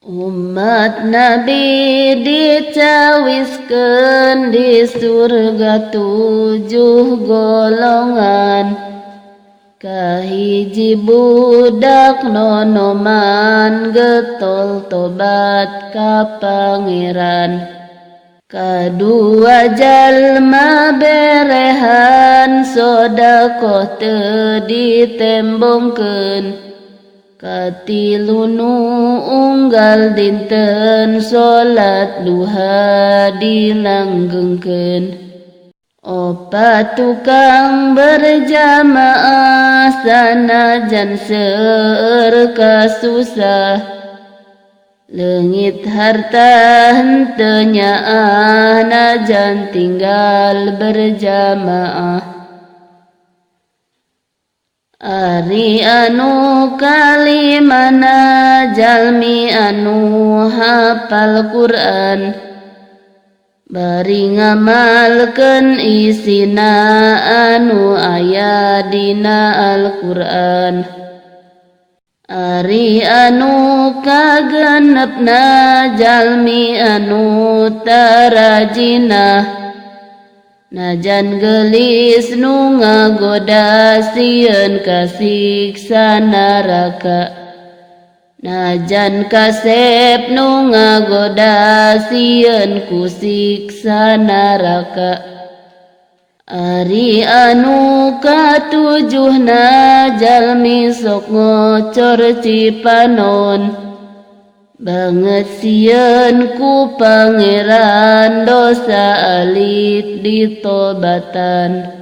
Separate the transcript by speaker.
Speaker 1: Umat Nabi dicawiskeun di surga 7 golongan. Kahiji budak nonoman getol tobat ka Pangeran. Kadua jalma berehan sodaqoh teu ditembongkeun. Katilu nu unggal dinten salat duha dilanggengkeun. Opat tukang berjamaah sanajan seueur kasusah. Leungit harta henteu nyaah najan tinggal berjamaah. Ari anu kalimana jalmi anu hafal Quran, bari ngamalkeun isina anu aya dina Al-Qur'an. Ari anu kagenepna jalmi anu tarajinah, najan gelis nu ngagoda sieun ka siksa naraka. Najan kasep nu ngagoda sieun ku siksa naraka. Ari anu katujuhna jalmi sok ngocor cipanon, banget sieun ku Pangeran dosa alit ditobatan.